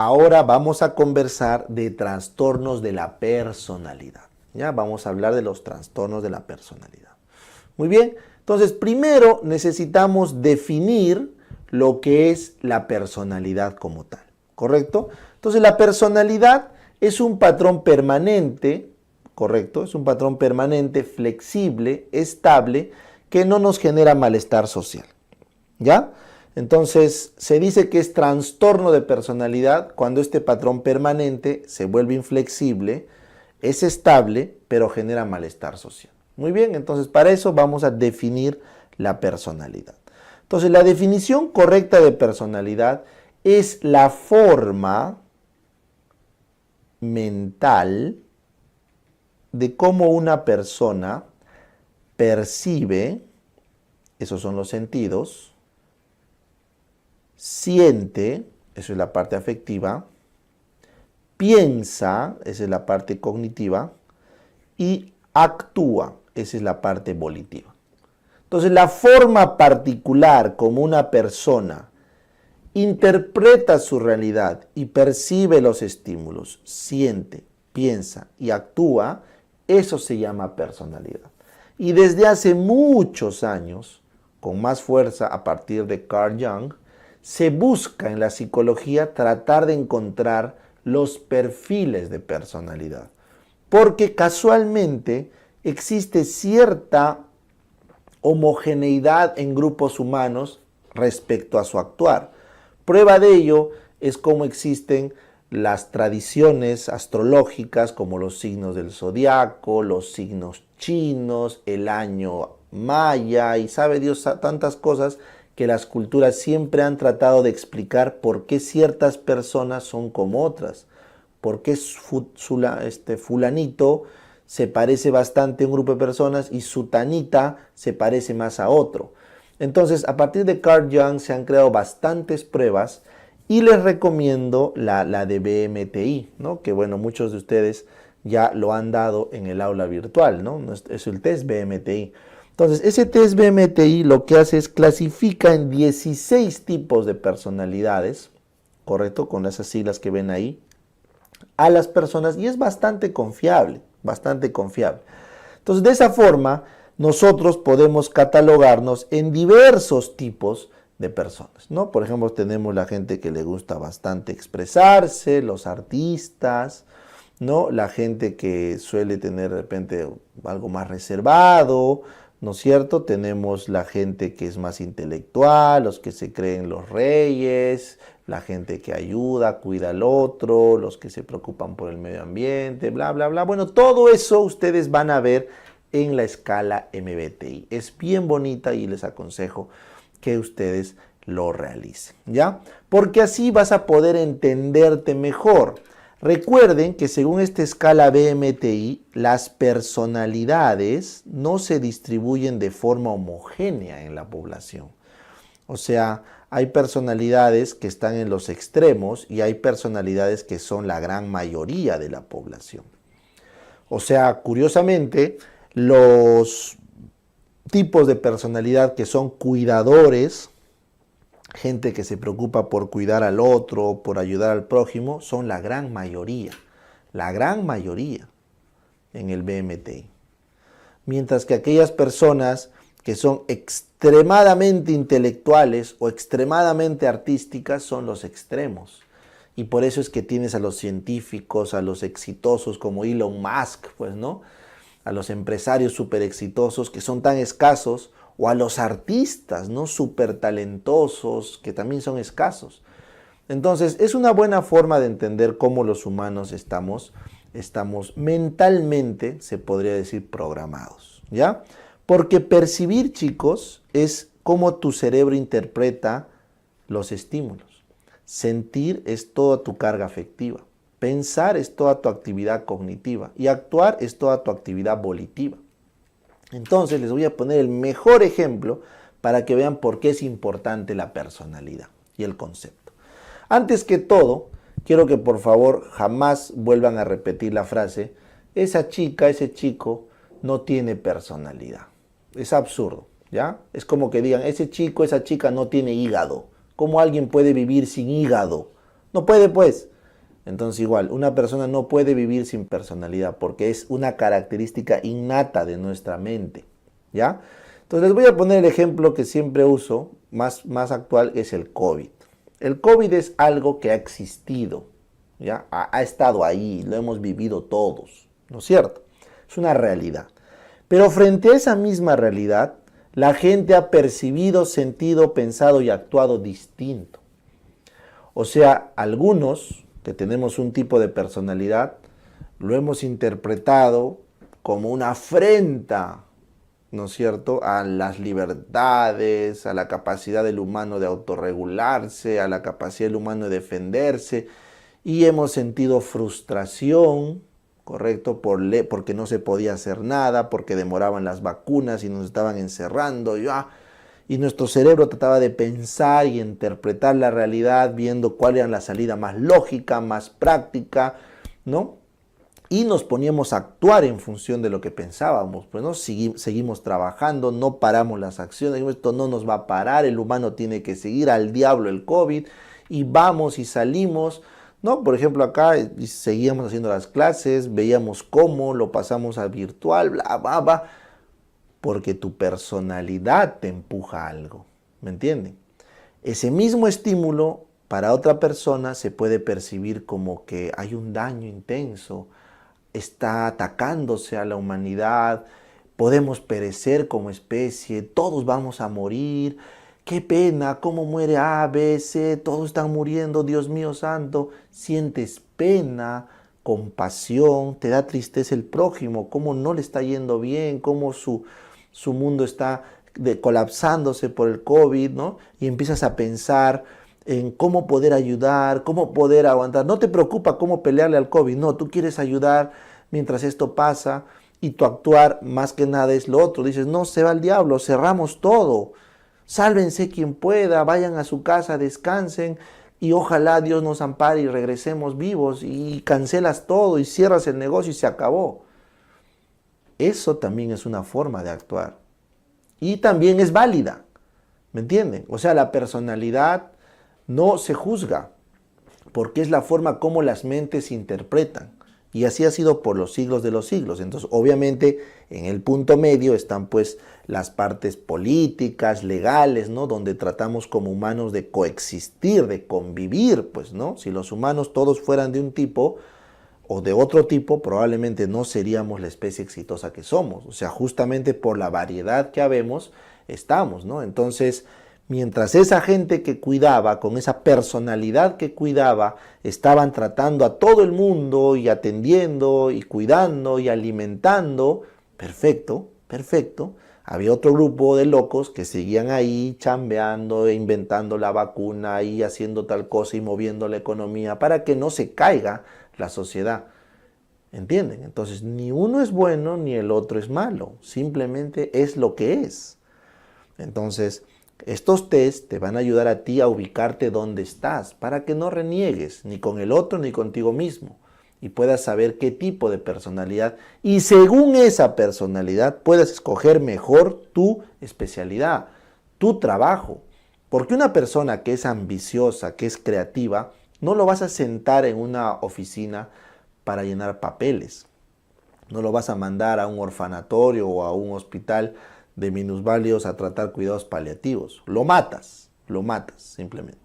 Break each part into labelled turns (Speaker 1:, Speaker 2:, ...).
Speaker 1: Ahora vamos a conversar de trastornos de la personalidad. Ya vamos a hablar de los trastornos de la personalidad. Muy bien, entonces primero necesitamos definir lo que es la personalidad como tal, ¿correcto? Entonces la personalidad es un patrón permanente, ¿correcto? Es un patrón permanente, flexible, estable, que no nos genera malestar social, ¿ya? Entonces, se dice que es trastorno de personalidad cuando este patrón permanente se vuelve inflexible, es estable, pero genera malestar social. Muy bien, entonces para eso vamos a definir la personalidad. Entonces, la definición correcta de personalidad es la forma mental de cómo una persona percibe, esos son los sentidos, siente, eso es la parte afectiva, piensa, esa es la parte cognitiva, y actúa, esa es la parte volitiva. Entonces, la forma particular como una persona interpreta su realidad y percibe los estímulos, siente, piensa y actúa, eso se llama personalidad. Y desde hace muchos años, con más fuerza a partir de Carl Jung, se busca en la psicología tratar de encontrar los perfiles de personalidad. Porque casualmente existe cierta homogeneidad en grupos humanos respecto a su actuar. Prueba de ello es cómo existen las tradiciones astrológicas como los signos del zodiaco, los signos chinos, el año maya y sabe Dios tantas cosas que las culturas siempre han tratado de explicar por qué ciertas personas son como otras, por qué fulanito se parece bastante a un grupo de personas y sutanita se parece más a otro. Entonces, a partir de Carl Jung se han creado bastantes pruebas y les recomiendo la de BMTI, ¿no? Que bueno, muchos de ustedes ya lo han dado en el aula virtual, ¿no? Es el test BMTI. Entonces, ese test BMTI lo que hace es clasifica en 16 tipos de personalidades, ¿correcto? Con esas siglas que ven ahí, a las personas y es bastante confiable, bastante confiable. Entonces, de esa forma, nosotros podemos catalogarnos en diversos tipos de personas, ¿no? Por ejemplo, tenemos la gente que le gusta bastante expresarse, los artistas, ¿no? La gente que suele tener de repente algo más reservado, ¿no es cierto? Tenemos la gente que es más intelectual, los que se creen los reyes, la gente que ayuda, cuida al otro, los que se preocupan por el medio ambiente, bla, bla, bla. Bueno, todo eso ustedes van a ver en la escala MBTI. Es bien bonita y les aconsejo que ustedes lo realicen, ¿ya? Porque así vas a poder entenderte mejor. Recuerden que según esta escala BMTI, las personalidades no se distribuyen de forma homogénea en la población. O sea, hay personalidades que están en los extremos y hay personalidades que son la gran mayoría de la población. O sea, curiosamente, los tipos de personalidad que son cuidadores, gente que se preocupa por cuidar al otro, por ayudar al prójimo, son la gran mayoría en el BMTI. Mientras que aquellas personas que son extremadamente intelectuales o extremadamente artísticas son los extremos. Y por eso es que tienes a los científicos, a los exitosos como Elon Musk, pues, ¿no? A los empresarios súper exitosos que son tan escasos, o a los artistas, ¿no? Súper talentosos que también son escasos. Entonces, es una buena forma de entender cómo los humanos estamos mentalmente, se podría decir, programados, ¿ya? Porque percibir, chicos, es cómo tu cerebro interpreta los estímulos. Sentir es toda tu carga afectiva. Pensar es toda tu actividad cognitiva. Y actuar es toda tu actividad volitiva. Entonces, les voy a poner el mejor ejemplo para que vean por qué es importante la personalidad y el concepto. Antes que todo, quiero que por favor jamás vuelvan a repetir la frase, esa chica, ese chico no tiene personalidad. Es absurdo, ¿ya? Es como que digan, ese chico, esa chica no tiene hígado. ¿Cómo alguien puede vivir sin hígado? No puede, pues. Entonces igual, una persona no puede vivir sin personalidad porque es una característica innata de nuestra mente, ¿ya? Entonces les voy a poner el ejemplo que siempre uso, más actual, es el COVID. El COVID es algo que ha existido, ¿ya? Ha estado ahí, lo hemos vivido todos, ¿no es cierto? Es una realidad. Pero frente a esa misma realidad, la gente ha percibido, sentido, pensado y actuado distinto. O sea, algunos que tenemos un tipo de personalidad, lo hemos interpretado como una afrenta, ¿no es cierto?, a las libertades, a la capacidad del humano de autorregularse, a la capacidad del humano de defenderse, y hemos sentido frustración, ¿correcto?, porque no se podía hacer nada, porque demoraban las vacunas y nos estaban encerrando, y nuestro cerebro trataba de pensar y interpretar la realidad viendo cuál era la salida más lógica, más práctica, ¿no? Y nos poníamos a actuar en función de lo que pensábamos, pues, ¿no? Seguimos trabajando, no paramos las acciones, esto no nos va a parar, el humano tiene que seguir, al diablo el COVID, y vamos y salimos, ¿no? Por ejemplo, acá seguíamos haciendo las clases, veíamos cómo, lo pasamos a virtual, bla, bla, bla, porque tu personalidad te empuja a algo, ¿me entienden? Ese mismo estímulo para otra persona se puede percibir como que hay un daño intenso, está atacándose a la humanidad, podemos perecer como especie, todos vamos a morir, qué pena, cómo muere A, B, C, todos están muriendo, Dios mío santo, sientes pena, compasión, te da tristeza el prójimo, cómo no le está yendo bien, cómo su mundo está colapsándose por el COVID, ¿no? Y empiezas a pensar en cómo poder ayudar, cómo poder aguantar. No te preocupa cómo pelearle al COVID, no, tú quieres ayudar mientras esto pasa y tu actuar más que nada es lo otro. Dices, no, se va al diablo, cerramos todo, sálvense quien pueda, vayan a su casa, descansen y ojalá Dios nos ampare y regresemos vivos, y cancelas todo y cierras el negocio y se acabó. Eso también es una forma de actuar y también es válida, ¿me entienden? O sea, la personalidad no se juzga porque es la forma como las mentes interpretan. Y así ha sido por los siglos de los siglos. Entonces, obviamente, en el punto medio están pues las partes políticas, legales, ¿no? Donde tratamos como humanos de coexistir, de convivir, pues, ¿no? Si los humanos todos fueran de un tipo o de otro tipo, probablemente no seríamos la especie exitosa que somos. O sea, justamente por la variedad que habemos, estamos, ¿no? Entonces, mientras esa gente que cuidaba, con esa personalidad que cuidaba, estaban tratando a todo el mundo y atendiendo y cuidando y alimentando, perfecto, perfecto. Había otro grupo de locos que seguían ahí chambeando e inventando la vacuna y haciendo tal cosa y moviendo la economía para que no se caiga la sociedad. ¿Entienden? Entonces, ni uno es bueno ni el otro es malo. Simplemente es lo que es. Entonces, estos test te van a ayudar a ti a ubicarte donde estás para que no reniegues ni con el otro ni contigo mismo y puedas saber qué tipo de personalidad, y según esa personalidad puedas escoger mejor tu especialidad, tu trabajo. Porque una persona que es ambiciosa, que es creativa, no lo vas a sentar en una oficina para llenar papeles. No lo vas a mandar a un orfanatorio o a un hospital de minusválidos a tratar cuidados paliativos. Lo matas simplemente.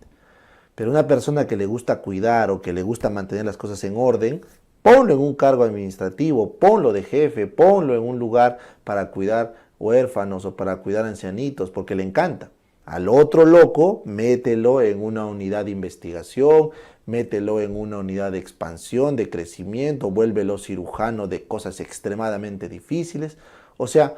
Speaker 1: Pero una persona que le gusta cuidar o que le gusta mantener las cosas en orden, ponlo en un cargo administrativo, ponlo de jefe, ponlo en un lugar para cuidar huérfanos o para cuidar ancianitos, porque le encanta. Al otro loco, mételo en una unidad de investigación, mételo en una unidad de expansión, de crecimiento, vuélvelo cirujano de cosas extremadamente difíciles. O sea,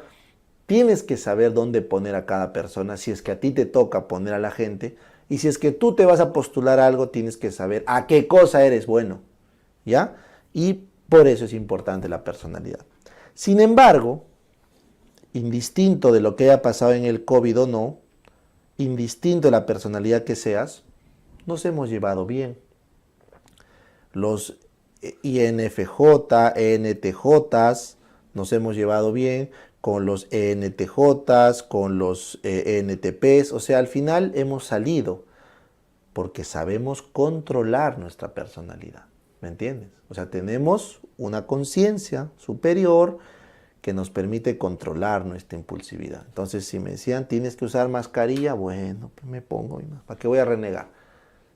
Speaker 1: tienes que saber dónde poner a cada persona si es que a ti te toca poner a la gente. Y si es que tú te vas a postular algo, tienes que saber a qué cosa eres bueno, ¿ya? Y por eso es importante la personalidad. Sin embargo, indistinto de lo que haya pasado en el COVID o no, indistinto de la personalidad que seas, nos hemos llevado bien. Los INFJ, ENTJs, nos hemos llevado bien con los ENTJs, con los ENTPs, o sea, al final hemos salido. Porque sabemos controlar nuestra personalidad, ¿me entiendes? O sea, tenemos una conciencia superior que nos permite controlar nuestra impulsividad. Entonces, si me decían, tienes que usar mascarilla, bueno, pues me pongo, ¿para qué voy a renegar?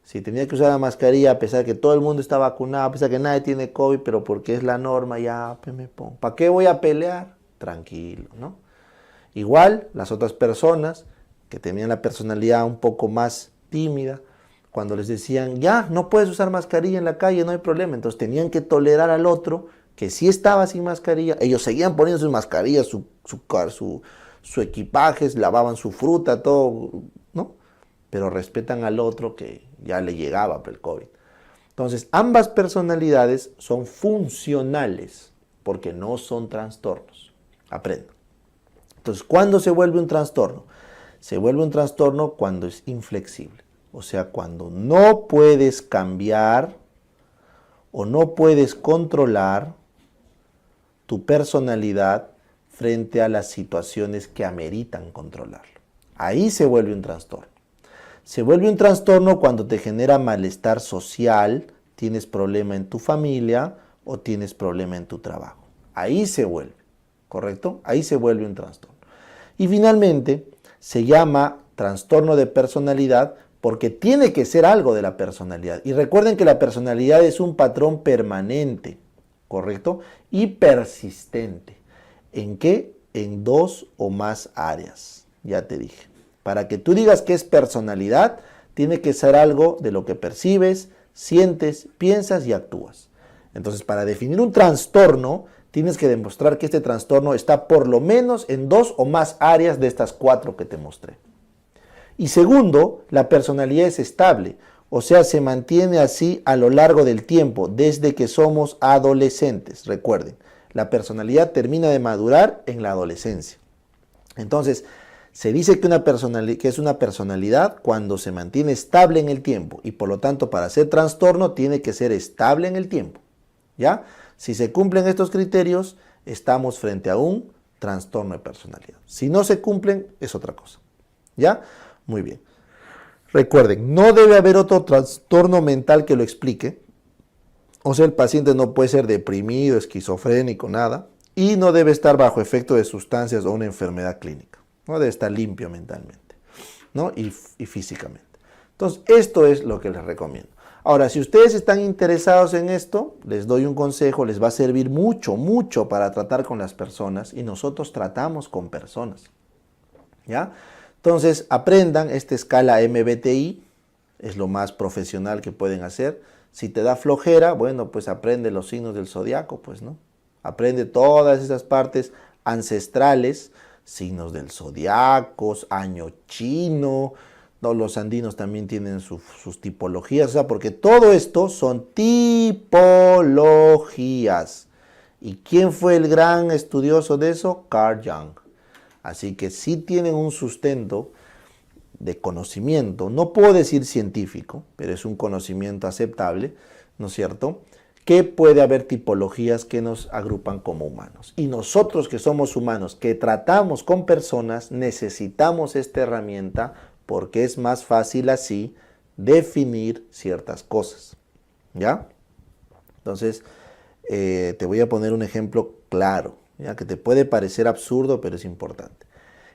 Speaker 1: Si tenía que usar la mascarilla, a pesar de que todo el mundo está vacunado, a pesar de que nadie tiene COVID, pero porque es la norma, ya, pues me pongo. ¿Para qué voy a pelear? Tranquilo, ¿no? Igual, las otras personas que tenían la personalidad un poco más tímida, cuando les decían, ya, no puedes usar mascarilla en la calle, no hay problema. Entonces tenían que tolerar al otro que sí estaba sin mascarilla. Ellos seguían poniendo sus mascarillas, su equipaje, lavaban su fruta, todo, ¿no? Pero respetan al otro que ya le llegaba el COVID. Entonces, ambas personalidades son funcionales porque no son trastornos. Aprenda. Entonces, ¿cuándo se vuelve un trastorno? Se vuelve un trastorno cuando es inflexible. O sea, cuando no puedes cambiar o no puedes controlar tu personalidad frente a las situaciones que ameritan controlarlo. Ahí se vuelve un trastorno. Se vuelve un trastorno cuando te genera malestar social, tienes problema en tu familia o tienes problema en tu trabajo. Ahí se vuelve, ¿correcto? Ahí se vuelve un trastorno. Y finalmente, se llama trastorno de personalidad porque tiene que ser algo de la personalidad. Y recuerden que la personalidad es un patrón permanente, ¿correcto? Y persistente. ¿En qué? En 2 o más áreas, ya te dije. Para que tú digas que es personalidad, tiene que ser algo de lo que percibes, sientes, piensas y actúas. Entonces, para definir un trastorno, tienes que demostrar que este trastorno está por lo menos en 2 o más áreas de estas 4 que te mostré. Y segundo, la personalidad es estable, o sea, se mantiene así a lo largo del tiempo, desde que somos adolescentes. Recuerden, la personalidad termina de madurar en la adolescencia. Entonces, se dice que es una personalidad cuando se mantiene estable en el tiempo y por lo tanto para ser trastorno tiene que ser estable en el tiempo. ¿Ya? Si se cumplen estos criterios, estamos frente a un trastorno de personalidad. Si no se cumplen, es otra cosa. ¿Ya? Muy bien. Recuerden, no debe haber otro trastorno mental que lo explique. O sea, el paciente no puede ser deprimido, esquizofrénico, nada. Y no debe estar bajo efecto de sustancias o una enfermedad clínica. No debe estar limpio mentalmente, ¿no? y físicamente. Entonces, esto es lo que les recomiendo. Ahora, si ustedes están interesados en esto, les doy un consejo, les va a servir mucho, mucho para tratar con las personas y nosotros tratamos con personas, ¿ya? Entonces, aprendan esta escala MBTI, es lo más profesional que pueden hacer. Si te da flojera, bueno, pues aprende los signos del zodiaco, pues, ¿no? Aprende todas esas partes ancestrales, signos del zodiaco, año chino, ¿no? Los andinos también tienen sus tipologías, o sea, porque todo esto son tipologías. ¿Y quién fue el gran estudioso de eso? Carl Jung. Así que sí tienen un sustento de conocimiento, no puedo decir científico, pero es un conocimiento aceptable, ¿no es cierto?, que puede haber tipologías que nos agrupan como humanos. Y nosotros que somos humanos, que tratamos con personas, necesitamos esta herramienta porque es más fácil así definir ciertas cosas. ¿Ya? Entonces, te voy a poner un ejemplo claro, ¿ya? Que te puede parecer absurdo, pero es importante.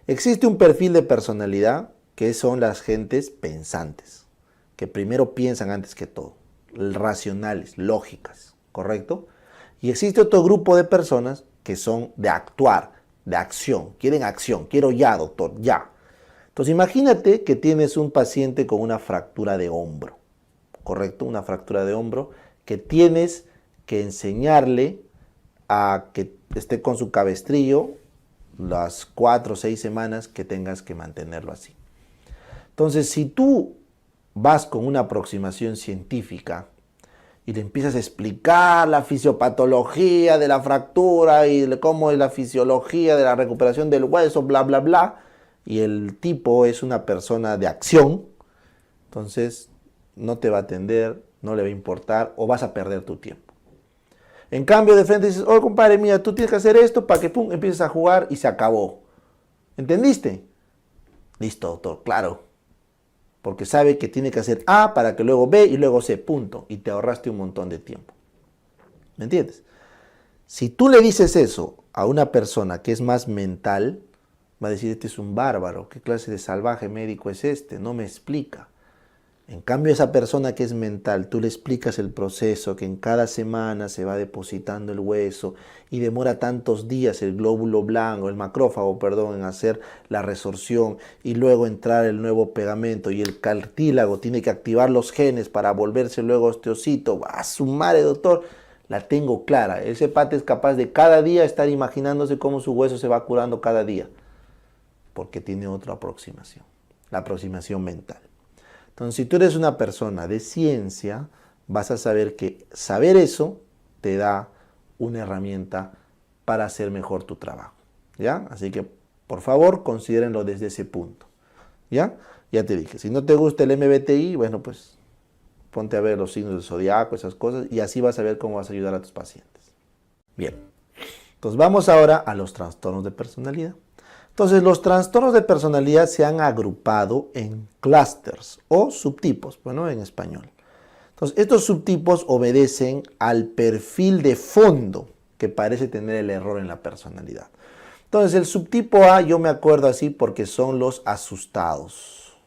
Speaker 1: Existe un perfil de personalidad que son las gentes pensantes, que primero piensan antes que todo, racionales, lógicas, ¿correcto? Y existe otro grupo de personas que son de actuar, de acción, quiero ya, doctor, ya. Entonces imagínate que tienes un paciente con una fractura de hombro, ¿correcto? Una fractura de hombro que tienes que enseñarle a que esté con su cabestrillo las 4 o 6 semanas que tengas que mantenerlo así. Entonces, si tú vas con una aproximación científica y le empiezas a explicar la fisiopatología de la fractura y cómo es la fisiología de la recuperación del hueso, bla, bla, bla, y el tipo es una persona de acción, entonces no te va a atender, no le va a importar o vas a perder tu tiempo. En cambio, de frente dices, oh, compadre, mira, tú tienes que hacer esto para que, pum, empieces a jugar y se acabó. ¿Entendiste? Listo, doctor, claro. porque sabe que tiene que hacer A para que luego B y luego C, punto, y te ahorraste un montón de tiempo. ¿Me entiendes? Si tú le dices eso a una persona que es más mental, va a decir, este es un bárbaro, ¿qué clase de salvaje médico es este? No me explica. En cambio, esa persona que es mental, tú le explicas el proceso, que en cada semana se va depositando el hueso y demora tantos días el glóbulo blanco, el macrófago, perdón, en hacer la resorción y luego entrar el nuevo pegamento y el cartílago tiene que activar los genes para volverse luego osteocito. ¡Ah, su madre, doctor! La tengo clara. Ese pata es capaz de cada día estar imaginándose cómo su hueso se va curando cada día, porque tiene otra aproximación, la aproximación mental. Entonces, si tú eres una persona de ciencia, vas a saber que saber eso te da una herramienta para hacer mejor tu trabajo, ¿ya? Así que, por favor, considérenlo desde ese punto, ¿ya? Ya te dije, si no te gusta el MBTI, bueno, pues ponte a ver los signos del zodiaco, esas cosas, y así vas a ver cómo vas a ayudar a tus pacientes. Bien, entonces vamos ahora a los trastornos de personalidad. Entonces, los trastornos de personalidad se han agrupado en clusters o subtipos, bueno, en español. Entonces, estos subtipos obedecen al perfil de fondo que parece tener el error en la personalidad. Entonces, el subtipo A, yo me acuerdo así porque son los asustados,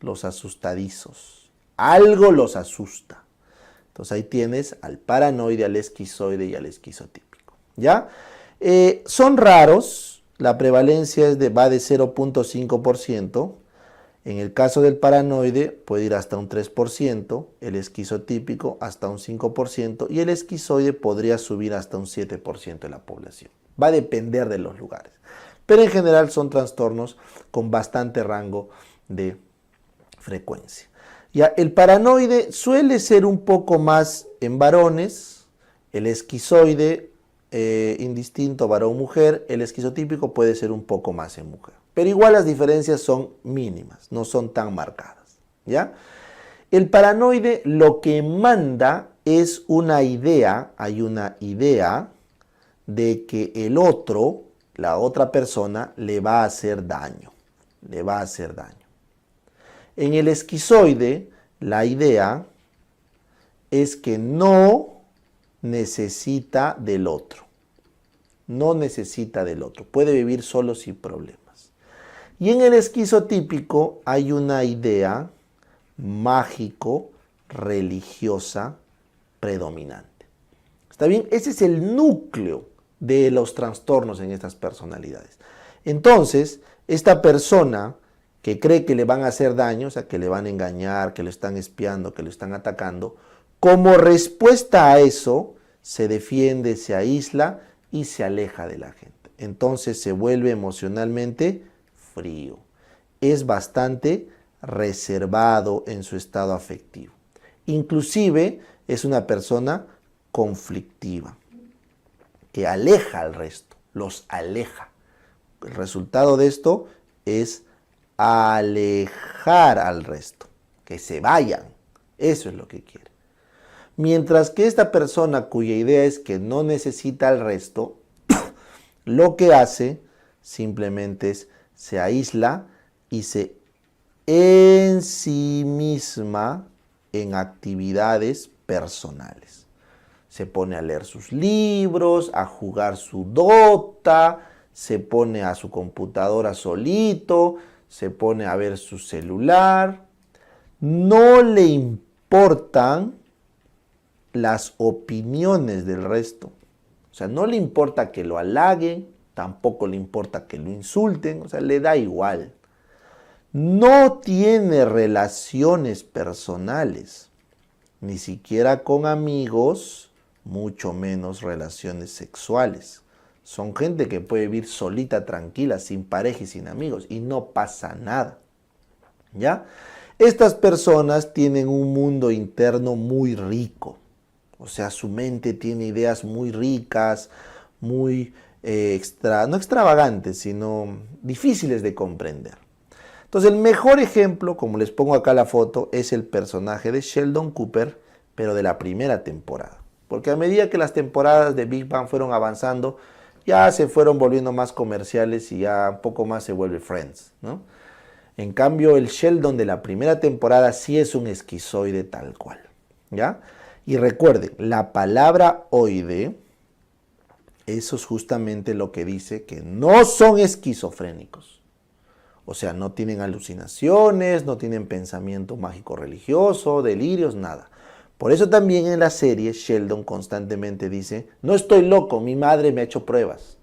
Speaker 1: los asustadizos. Algo los asusta. Entonces, ahí tienes al paranoide, al esquizoide y al esquizotípico, ¿ya? Son raros. La prevalencia va de 0.5%. En el caso del paranoide puede ir hasta un 3%, el esquizotípico hasta un 5% y el esquizoide podría subir hasta un 7% de la población. Va a depender de los lugares. Pero en general son trastornos con bastante rango de frecuencia. Ya, el paranoide suele ser un poco más en varones, el esquizoide indistinto varón-mujer, el esquizotípico puede ser un poco más en mujer. Pero igual las diferencias son mínimas, no son tan marcadas, ¿ya? El paranoide lo que manda es una idea, hay una idea de que el otro, la otra persona, le va a hacer daño, le va a hacer daño. En el esquizoide, la idea es que no necesita del otro. No necesita del otro. Puede vivir solo sin problemas. Y en el esquizotípico hay una idea mágico, religiosa, predominante. ¿Está bien? Ese es el núcleo de los trastornos en estas personalidades. Entonces, esta persona que cree que le van a hacer daño, o sea, que le van a engañar, que le están espiando, que le están atacando, como respuesta a eso, se defiende, se aísla y se aleja de la gente. Entonces se vuelve emocionalmente frío. Es bastante reservado en su estado afectivo. Inclusive es una persona conflictiva, que aleja al resto, los aleja. El resultado de esto es alejar al resto, que se vayan. Eso es lo que quiere. Mientras que esta persona cuya idea es que no necesita al resto, lo que hace simplemente es se aísla y se ensimisma en actividades personales. Se pone a leer sus libros, a jugar su Dota, se pone a su computadora solito, se pone a ver su celular. No le importan las opiniones del resto. O sea, no le importa que lo halaguen, tampoco le importa que lo insulten, o sea, le da igual. No tiene relaciones personales, ni siquiera con amigos, mucho menos relaciones sexuales. Son gente que puede vivir solita, tranquila, sin pareja y sin amigos, y no pasa nada, ¿ya? Estas personas tienen un mundo interno muy rico. O sea, su mente tiene ideas muy ricas, muy no extravagantes, sino difíciles de comprender. Entonces, el mejor ejemplo, como les pongo acá la foto, es el personaje de Sheldon Cooper, pero de la primera temporada. Porque a medida que las temporadas de Big Bang fueron avanzando, ya se fueron volviendo más comerciales y ya un poco más se vuelve Friends, ¿no? En cambio, el Sheldon de la primera temporada sí es un esquizoide tal cual, ¿ya? Y recuerden, la palabra oide, eso es justamente lo que dice que no son esquizofrénicos. O sea, no tienen alucinaciones, no tienen pensamiento mágico religioso, delirios, nada. Por eso también en la serie Sheldon constantemente dice, no estoy loco, mi madre me ha hecho pruebas.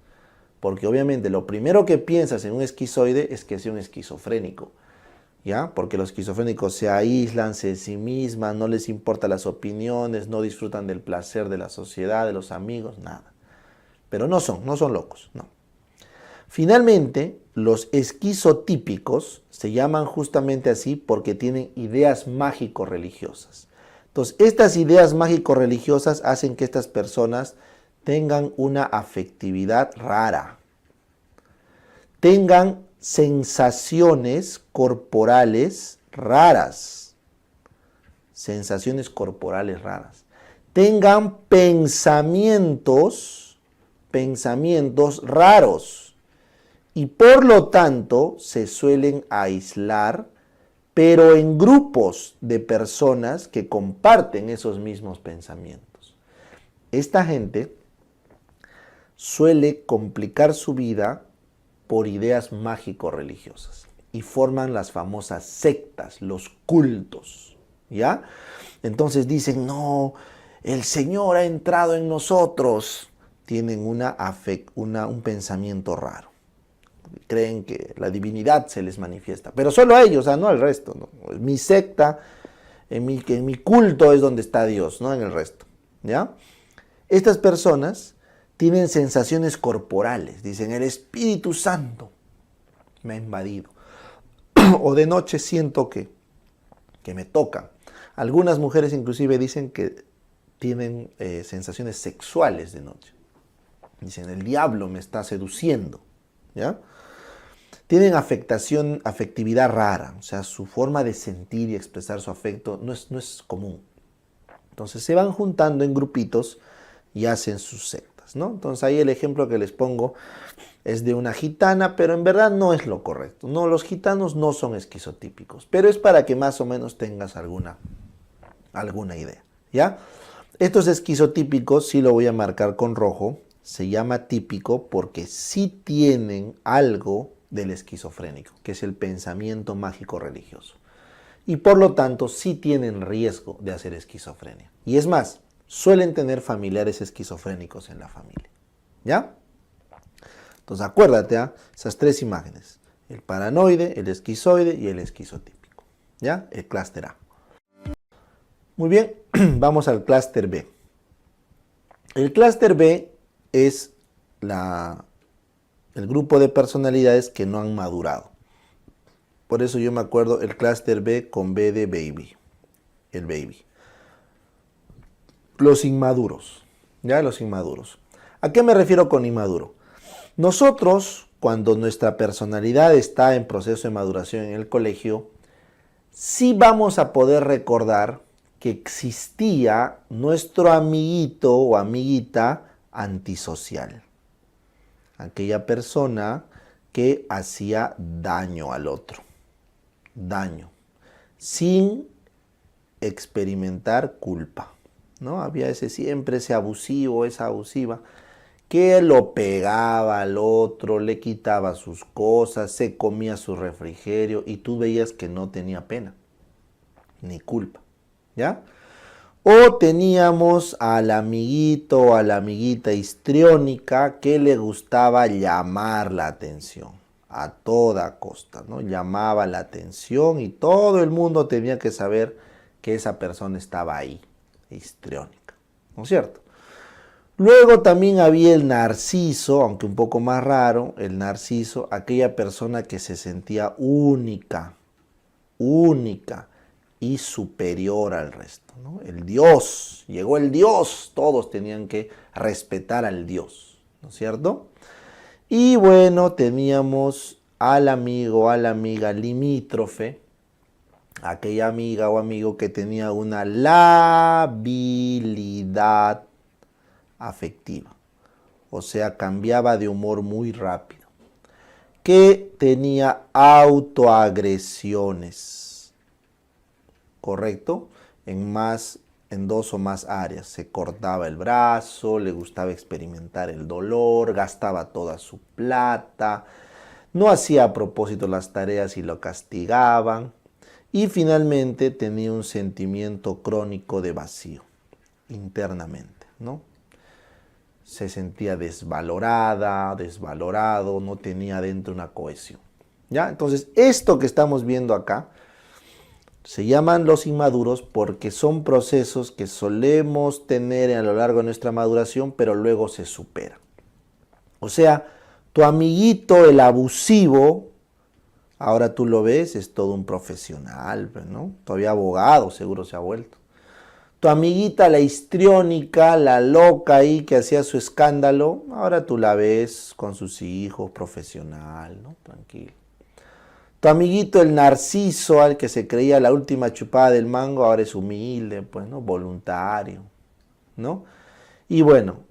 Speaker 1: Porque obviamente lo primero que piensas en un esquizoide es que es un esquizofrénico. ¿Ya? Porque los esquizofrénicos se aíslan, se ensimisman, no les importan las opiniones, no disfrutan del placer de la sociedad, de los amigos, nada. Pero no son locos, no. Finalmente, los esquizotípicos se llaman justamente así porque tienen ideas mágico-religiosas. Entonces, estas ideas mágico-religiosas hacen que estas personas tengan una afectividad rara, tengan sensaciones corporales raras, tengan pensamientos raros y por lo tanto se suelen aislar, pero en grupos de personas que comparten esos mismos pensamientos. Esta gente suele complicar su vida por ideas mágico-religiosas y forman las famosas sectas, los cultos, ¿ya? Entonces dicen, no, el Señor ha entrado en nosotros. Tienen un pensamiento raro. Creen que la divinidad se les manifiesta, pero solo a ellos, no al resto, ¿no? Mi secta, en mi culto es donde está Dios, no en el resto, ¿ya? Estas personas tienen sensaciones corporales, dicen, el Espíritu Santo me ha invadido. O de noche siento que me tocan. Algunas mujeres inclusive dicen que tienen sensaciones sexuales de noche. Dicen, el diablo me está seduciendo, ¿ya? Tienen afectividad rara, o sea, su forma de sentir y expresar su afecto no es común. Entonces se van juntando en grupitos y hacen sus sectas, ¿no? Entonces ahí el ejemplo que les pongo es de una gitana, pero en verdad no es lo correcto. No, los gitanos no son esquizotípicos, pero es para que más o menos tengas alguna idea, ¿ya? Estos esquizotípicos sí lo voy a marcar con rojo. Se llama típico porque sí tienen algo del esquizofrénico, que es el pensamiento mágico religioso. Y por lo tanto sí tienen riesgo de hacer esquizofrenia. Y es más, suelen tener familiares esquizofrénicos en la familia, ¿ya? Entonces acuérdate, esas tres imágenes, el paranoide, el esquizoide y el esquizotípico, ¿ya? El clúster A. Muy bien, vamos al clúster B. El clúster B es el grupo de personalidades que no han madurado. Por eso yo me acuerdo el clúster B con B de baby, el baby. Los inmaduros, ¿ya? Los inmaduros. ¿A qué me refiero con inmaduro? Nosotros, cuando nuestra personalidad está en proceso de maduración en el colegio, sí vamos a poder recordar que existía nuestro amiguito o amiguita antisocial. Aquella persona que hacía daño al otro. Daño. Sin experimentar culpa, ¿no? Había siempre ese abusivo, esa abusiva, que lo pegaba al otro, le quitaba sus cosas, se comía su refrigerio y tú veías que no tenía pena, ni culpa, ¿ya? O teníamos al amiguito o a la amiguita histriónica que le gustaba llamar la atención a toda costa, ¿no? Llamaba la atención y todo el mundo tenía que saber que esa persona estaba ahí, histriónica, ¿no es cierto? Luego también había el narciso, aunque un poco más raro, el narciso, aquella persona que se sentía única y superior al resto, ¿no? El Dios, llegó el Dios, todos tenían que respetar al Dios, ¿no es cierto? Y bueno, teníamos al amigo, a la amiga limítrofe, aquella amiga o amigo que tenía una labilidad afectiva, o sea, cambiaba de humor muy rápido. que tenía autoagresiones, ¿correcto? En dos o más áreas. Se cortaba el brazo, le gustaba experimentar el dolor, gastaba toda su plata, no hacía a propósito las tareas y lo castigaban. Y finalmente tenía un sentimiento crónico de vacío internamente, ¿no? Se sentía desvalorada, desvalorado, no tenía dentro una cohesión. ¿Ya? Entonces, esto que estamos viendo acá se llaman los inmaduros porque son procesos que solemos tener a lo largo de nuestra maduración, pero luego se superan. O sea, tu amiguito, el abusivo, ahora tú lo ves, es todo un profesional, ¿no? Todavía abogado seguro se ha vuelto. Tu amiguita, la histriónica, la loca ahí que hacía su escándalo, ahora tú la ves con sus hijos, profesional, ¿no? Tranquilo. Tu amiguito, el narciso, al que se creía la última chupada del mango, ahora es humilde, pues, ¿no? Voluntario, ¿no? Y bueno,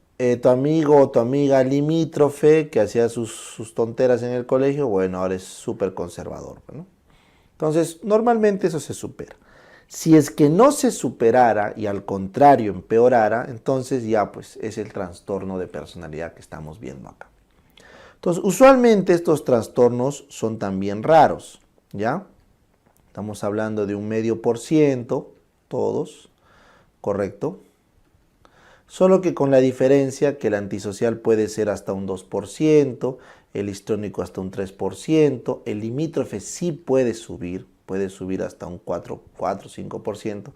Speaker 1: tu amigo o tu amiga limítrofe, que hacía sus tonteras en el colegio, bueno, ahora es súper conservador, ¿no? Entonces, normalmente eso se supera. Si es que no se superara y al contrario empeorara, entonces ya pues es el trastorno de personalidad que estamos viendo acá. Entonces, usualmente estos trastornos son también raros, ¿ya? Estamos hablando de un 0,5%, todos, ¿correcto? Solo que con la diferencia que el antisocial puede ser hasta un 2%, el histriónico hasta un 3%, el limítrofe sí puede subir hasta un 4, 5%.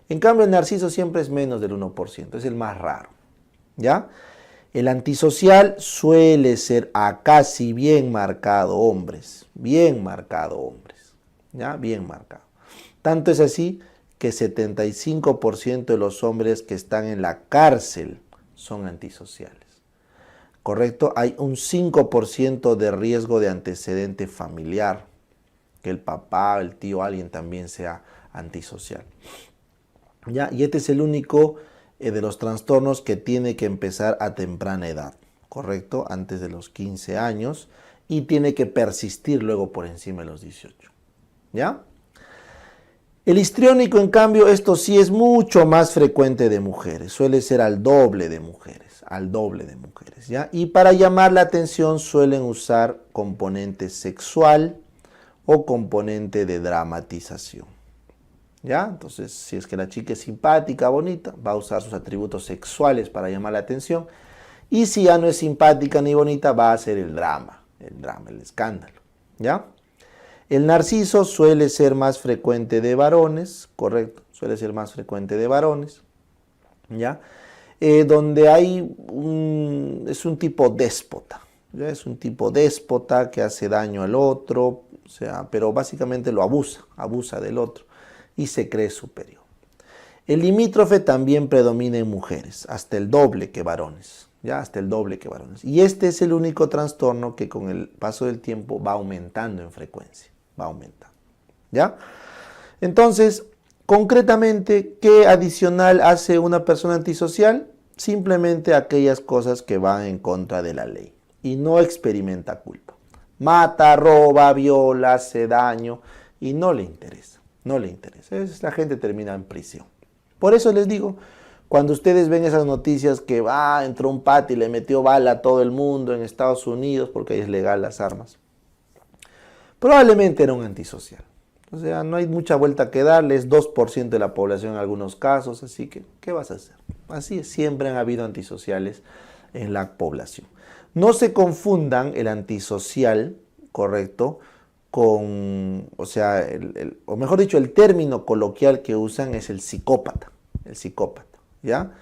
Speaker 1: En cambio, el narciso siempre es menos del 1%, es el más raro, ¿ya? El antisocial suele ser acá sí bien marcado, hombres, ¿ya? Bien marcado. Tanto es así que 75% de los hombres que están en la cárcel son antisociales. ¿Correcto? Hay un 5% de riesgo de antecedente familiar, que el papá, el tío, alguien también sea antisocial. ¿Ya? Y este es el único de los trastornos que tiene que empezar a temprana edad, ¿correcto? Antes de los 15 años y tiene que persistir luego por encima de los 18. ¿Ya? El histriónico, en cambio, esto sí es mucho más frecuente de mujeres, suele ser al doble de mujeres, ¿ya? Y para llamar la atención suelen usar componente sexual o componente de dramatización, ¿ya? Entonces, si es que la chica es simpática, bonita, va a usar sus atributos sexuales para llamar la atención, y si ya no es simpática ni bonita, va a hacer el drama, el escándalo, ¿ya? El narciso suele ser más frecuente de varones, correcto, suele ser más frecuente de varones, ¿ya? Donde es un tipo déspota, ¿ya? Es un tipo déspota que hace daño al otro, o sea, pero básicamente lo abusa del otro y se cree superior. El limítrofe también predomina en mujeres, hasta el doble que varones, ¿ya? Hasta el doble que varones. Y este es el único trastorno que con el paso del tiempo va aumentando en frecuencia. Va aumentando, ¿ya? Entonces, concretamente, ¿qué adicional hace una persona antisocial? Simplemente aquellas cosas que van en contra de la ley y no experimenta culpa. Mata, roba, viola, hace daño y no le interesa, La gente termina en prisión. Por eso les digo, cuando ustedes ven esas noticias que entró un pata y le metió bala a todo el mundo en Estados Unidos, porque ahí es legal las armas, probablemente era un antisocial. O sea, no hay mucha vuelta que darle, es 2% de la población en algunos casos, así que, ¿qué vas a hacer? Así es, siempre han habido antisociales en la población. No se confundan el antisocial, correcto, o sea, o mejor dicho, el término coloquial que usan es el psicópata, ¿ya?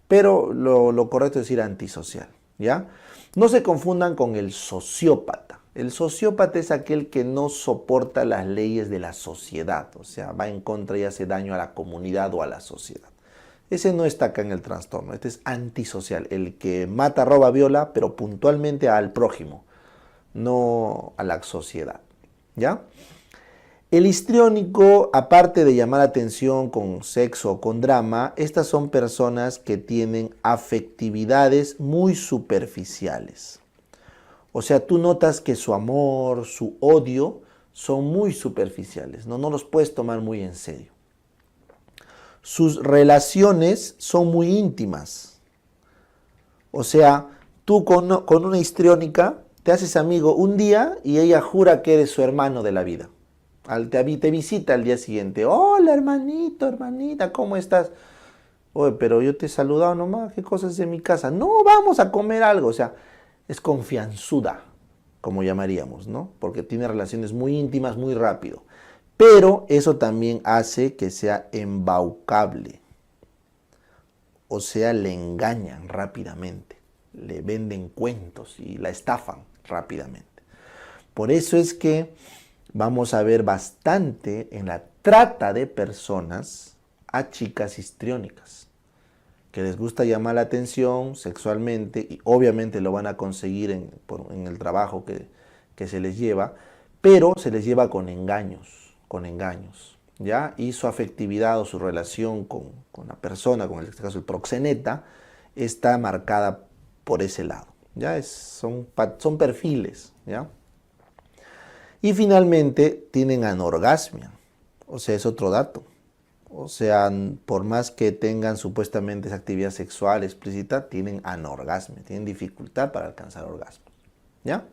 Speaker 1: Pero lo correcto es decir antisocial, ¿ya? No se confundan con el sociópata. El sociópata es aquel que no soporta las leyes de la sociedad, o sea, va en contra y hace daño a la comunidad o a la sociedad. Ese no está acá en el trastorno, este es antisocial, el que mata, roba, viola, pero puntualmente al prójimo, no a la sociedad, ¿ya? El histriónico, aparte de llamar atención con sexo o con drama, estas son personas que tienen afectividades muy superficiales. O sea, tú notas que su amor, su odio son muy superficiales, ¿no? No los puedes tomar muy en serio. Sus relaciones son muy íntimas. O sea, tú con una histriónica te haces amigo un día y ella jura que eres su hermano de la vida. Te visita al día siguiente. Hola, hermanito, hermanita, ¿cómo estás? Oye, pero yo te he saludado nomás, ¿qué cosas de mi casa? No, vamos a comer algo. O sea, es confianzuda, como llamaríamos, ¿no? Porque tiene relaciones muy íntimas muy rápido. Pero eso también hace que sea embaucable. O sea, le engañan rápidamente, le venden cuentos y la estafan rápidamente. Por eso es que vamos a ver bastante en la trata de personas a chicas histriónicas, que les gusta llamar la atención sexualmente y obviamente lo van a conseguir en el trabajo que se les lleva, pero se les lleva con engaños, ¿ya? Y su afectividad o su relación con la persona, con en este caso el proxeneta, está marcada por ese lado, ¿ya? Son perfiles, ¿ya? Y finalmente tienen anorgasmia, o sea, es otro dato. O sea, por más que tengan supuestamente esa actividad sexual explícita, tienen anorgasmia, tienen dificultad para alcanzar orgasmos, ¿ya?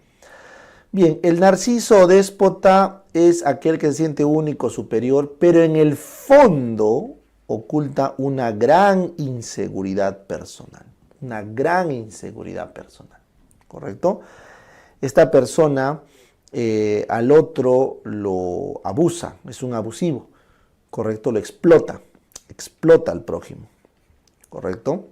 Speaker 1: Bien, el narciso o déspota es aquel que se siente único, superior, pero en el fondo oculta una gran inseguridad personal. Una gran inseguridad personal, ¿correcto? Esta persona al otro lo abusa, es un abusivo, ¿correcto? Lo explota al prójimo, ¿correcto?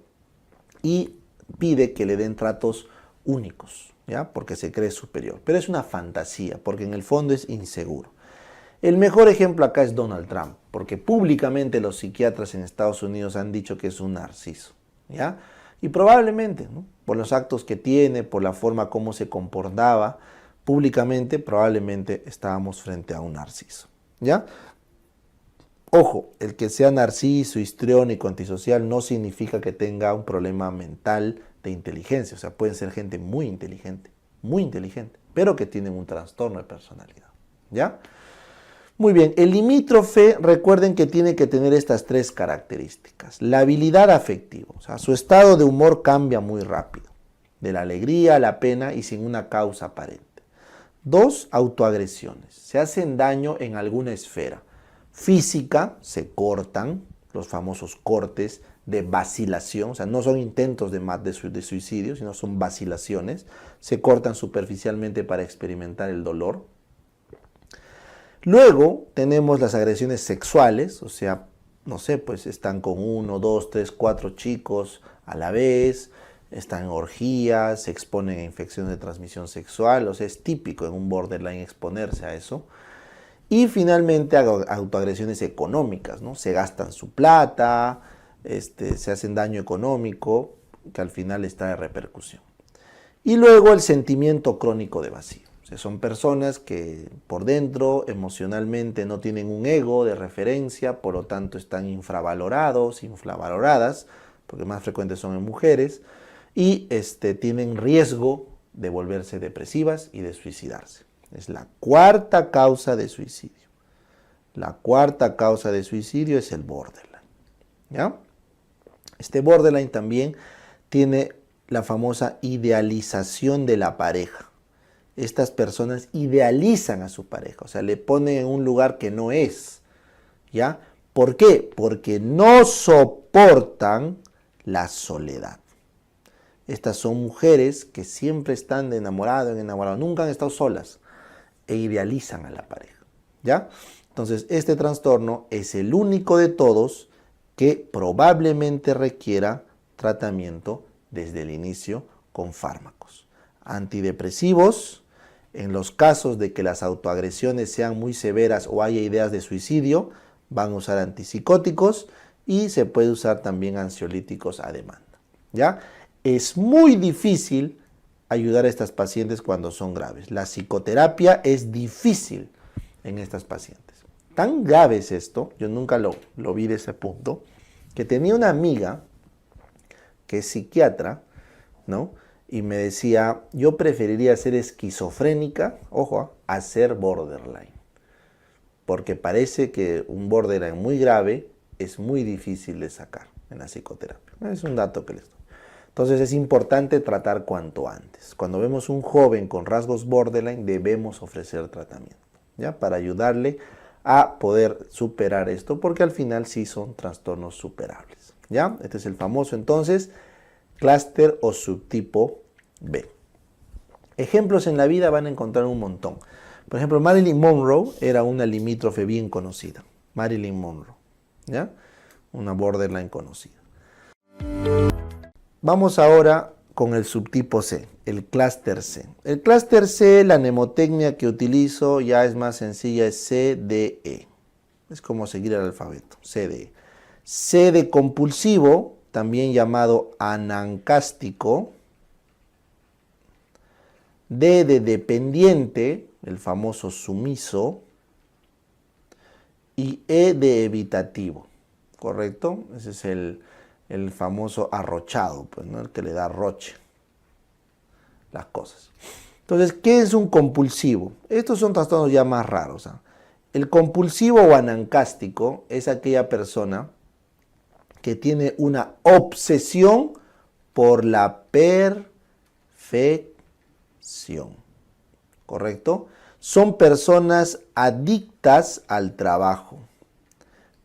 Speaker 1: Y pide que le den tratos únicos, ¿ya? Porque se cree superior. Pero es una fantasía, porque en el fondo es inseguro. El mejor ejemplo acá es Donald Trump, porque públicamente los psiquiatras en Estados Unidos han dicho que es un narciso, ¿ya? Y probablemente, ¿no? Por los actos que tiene, por la forma como se comportaba públicamente, probablemente estábamos frente a un narciso, ¿ya? Ojo, el que sea narciso, histriónico, antisocial no significa que tenga un problema mental de inteligencia. O sea, pueden ser gente muy inteligente, pero que tienen un trastorno de personalidad, ¿ya? Muy bien, el limítrofe, recuerden que tiene que tener estas tres características. La habilidad afectiva, o sea, su estado de humor cambia muy rápido, de la alegría a la pena y sin una causa aparente. 2, autoagresiones, se hacen daño en alguna esfera. Física, se cortan, los famosos cortes de vacilación, o sea, no son intentos de suicidio, sino son vacilaciones, se cortan superficialmente para experimentar el dolor. Luego tenemos las agresiones sexuales, o sea, no sé, pues están con 1, 2, 3, 4 chicos a la vez, están en orgías, se exponen a infecciones de transmisión sexual, o sea, es típico en un borderline exponerse a eso. Y finalmente autoagresiones económicas, ¿no? Se gastan su plata, se hacen daño económico, que al final está de repercusión. Y luego el sentimiento crónico de vacío. O sea, son personas que por dentro emocionalmente no tienen un ego de referencia, por lo tanto están infravalorados, infravaloradas, porque más frecuentes son en mujeres, y tienen riesgo de volverse depresivas y de suicidarse. Es la cuarta causa de suicidio. La cuarta causa de suicidio es el borderline, ¿ya? Este borderline también tiene la famosa idealización de la pareja. Estas personas idealizan a su pareja, o sea, le ponen en un lugar que no es, ¿ya? ¿Por qué? Porque no soportan la soledad. Estas son mujeres que siempre están de enamorado en enamorado, nunca han estado solas e idealizan a la pareja, ¿ya? Entonces, este trastorno es el único de todos que probablemente requiera tratamiento desde el inicio con fármacos. Antidepresivos, en los casos de que las autoagresiones sean muy severas o haya ideas de suicidio, van a usar antipsicóticos y se puede usar también ansiolíticos a demanda, ¿ya? Es muy difícil ayudar a estas pacientes cuando son graves. La psicoterapia es difícil en estas pacientes. Tan grave es esto, yo nunca lo vi de ese punto, que tenía una amiga que es psiquiatra, ¿no? y me decía, yo preferiría ser esquizofrénica, ojo, a ser borderline. Porque parece que un borderline muy grave es muy difícil de sacar en la psicoterapia. Es un dato que les doy. Entonces es importante tratar cuanto antes. Cuando vemos un joven con rasgos borderline, debemos ofrecer tratamiento, ¿ya? Para ayudarle a poder superar esto, porque al final sí son trastornos superables, ¿ya? Este es el famoso, entonces, clúster o subtipo B. Ejemplos en la vida van a encontrar un montón. Por ejemplo, Marilyn Monroe era una limítrofe bien conocida. Marilyn Monroe, ¿ya? Una borderline conocida. Vamos ahora con el subtipo C, el clúster C. El clúster C, la mnemotecnia que utilizo ya es más sencilla, es CDE. Es como seguir el alfabeto, CDE. C de compulsivo, también llamado anancástico. D de dependiente, el famoso sumiso. Y E de evitativo, ¿correcto? Ese es el famoso arrochado, pues, ¿no? El que le da roche las cosas. Entonces, ¿qué es un compulsivo? Estos son trastornos ya más raros, ¿eh? El compulsivo o anancástico es aquella persona que tiene una obsesión por la perfección, ¿correcto? Son personas adictas al trabajo,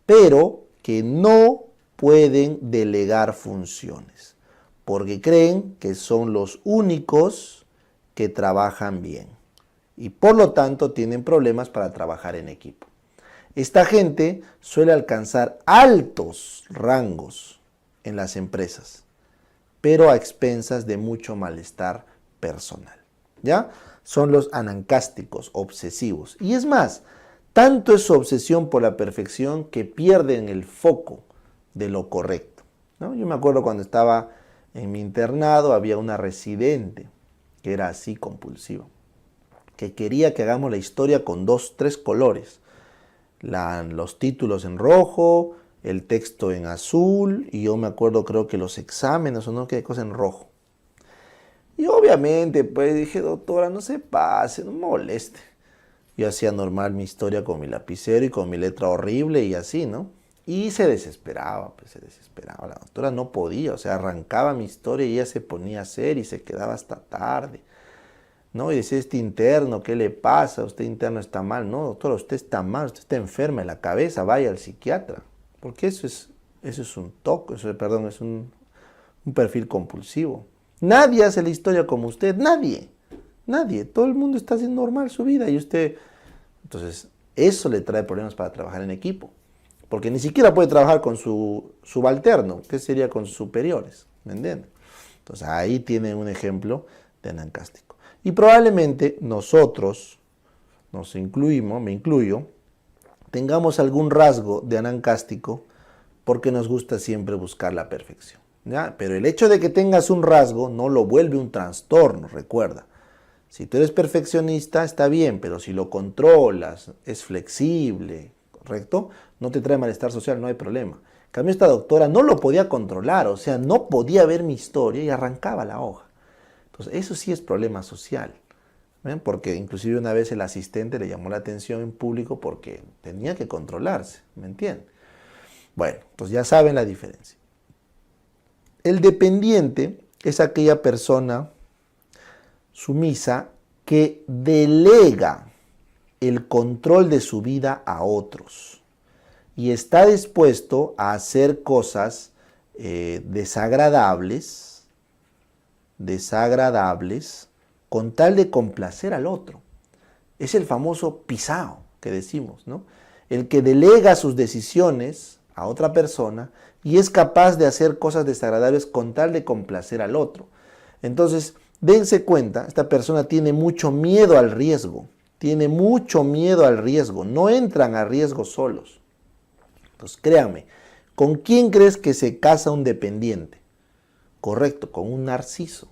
Speaker 1: pero que no pueden delegar funciones, porque creen que son los únicos que trabajan bien y por lo tanto tienen problemas para trabajar en equipo. Esta gente suele alcanzar altos rangos en las empresas, pero a expensas de mucho malestar personal, ¿ya? Son los anancásticos, obsesivos. Y es más, tanto es su obsesión por la perfección que pierden el foco de lo correcto, ¿no? Yo me acuerdo cuando estaba en mi internado, había una residente que era así compulsiva, que quería que hagamos la historia con 2, 3 colores. Los títulos en rojo, el texto en azul, y yo me acuerdo, creo que los exámenes o no, que hay cosas en rojo. Y obviamente, pues dije, doctora, no se pase, no me moleste. Yo hacía normal mi historia con mi lapicero y con mi letra horrible y así, ¿no? Y se desesperaba, pues se desesperaba. La doctora no podía, o sea, arrancaba mi historia y ella se ponía a hacer y se quedaba hasta tarde, ¿no? Y decía, este interno, ¿qué le pasa? Usted interno está mal. No, doctora, usted está mal, usted está enferma en la cabeza, vaya al psiquiatra. Porque eso es un TOC, perdón, es un perfil compulsivo. Nadie hace la historia como usted, nadie. Nadie, todo el mundo está haciendo normal su vida y usted... Entonces, eso le trae problemas para trabajar en equipo. Porque ni siquiera puede trabajar con su subalterno, que sería con sus superiores, ¿me entienden? Entonces, ahí tienen un ejemplo de anancástico. Y probablemente nosotros, me incluyo, tengamos algún rasgo de anancástico porque nos gusta siempre buscar la perfección, ¿ya? Pero el hecho de que tengas un rasgo no lo vuelve un trastorno, recuerda. Si tú eres perfeccionista, está bien, pero si lo controlas, es flexible, ¿correcto? No te trae malestar social, no hay problema. En cambio, esta doctora no lo podía controlar, o sea, no podía ver mi historia y arrancaba la hoja. Entonces, eso sí es problema social, ¿ven? Porque inclusive una vez el asistente le llamó la atención en público porque tenía que controlarse, ¿me entienden? Bueno, entonces ya saben la diferencia. El dependiente es aquella persona sumisa que delega el control de su vida a otros y está dispuesto a hacer cosas desagradables con tal de complacer al otro. Es el famoso pisao que decimos, ¿no? El que delega sus decisiones a otra persona y es capaz de hacer cosas desagradables con tal de complacer al otro. Entonces, dense cuenta, esta persona tiene mucho miedo al riesgo, no entran a riesgo solos. Entonces, créanme, ¿con quién crees que se casa un dependiente? Correcto, con un narciso,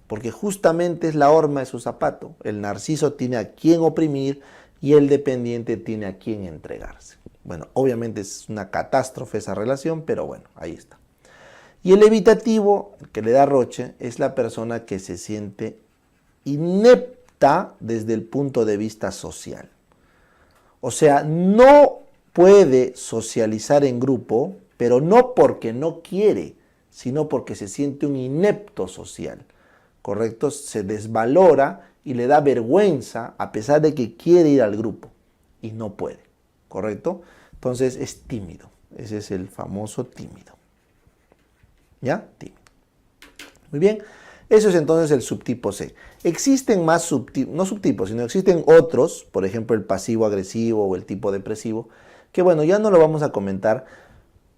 Speaker 1: porque justamente es la horma de su zapato. El narciso tiene a quién oprimir y el dependiente tiene a quién entregarse. Bueno, obviamente es una catástrofe esa relación, pero bueno, ahí está. Y el evitativo, el que le da Roche, es la persona que se siente inepta desde el punto de vista social. O sea, no puede socializar en grupo, pero no porque no quiere, sino porque se siente un inepto social, ¿correcto? Se desvalora y le da vergüenza a pesar de que quiere ir al grupo y no puede, ¿correcto? Entonces es tímido, ese es el famoso tímido. ¿Ya? Tímido. Muy bien, eso es entonces el subtipo C. Existen más subtipos, no subtipos, sino existen otros, por ejemplo el pasivo agresivo o el tipo depresivo, que bueno, ya no lo vamos a comentar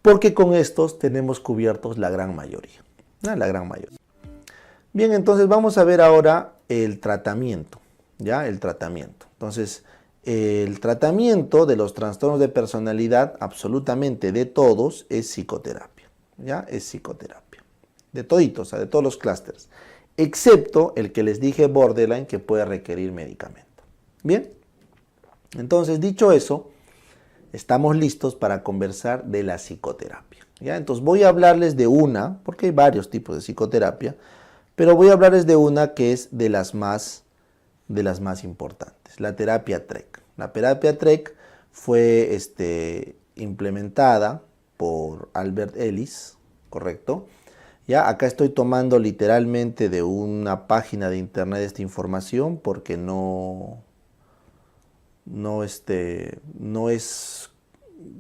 Speaker 1: porque con estos tenemos cubiertos la gran mayoría. ¿No? La gran mayoría. Bien, entonces vamos a ver ahora el tratamiento, ¿ya? El tratamiento. Entonces, el tratamiento de los trastornos de personalidad, absolutamente de todos, es psicoterapia, ¿ya? Es psicoterapia. De toditos, o sea, de todos los clústeres, excepto el que les dije borderline, que puede requerir medicamento. Bien, entonces dicho eso, estamos listos para conversar de la psicoterapia, ¿ya? Entonces voy a hablarles de una, porque hay varios tipos de psicoterapia, pero voy a hablarles de una que es de las más importantes, la terapia TREC. La terapia TREC fue implementada por Albert Ellis, ¿correcto? Ya, acá estoy tomando literalmente de una página de internet esta información porque no es,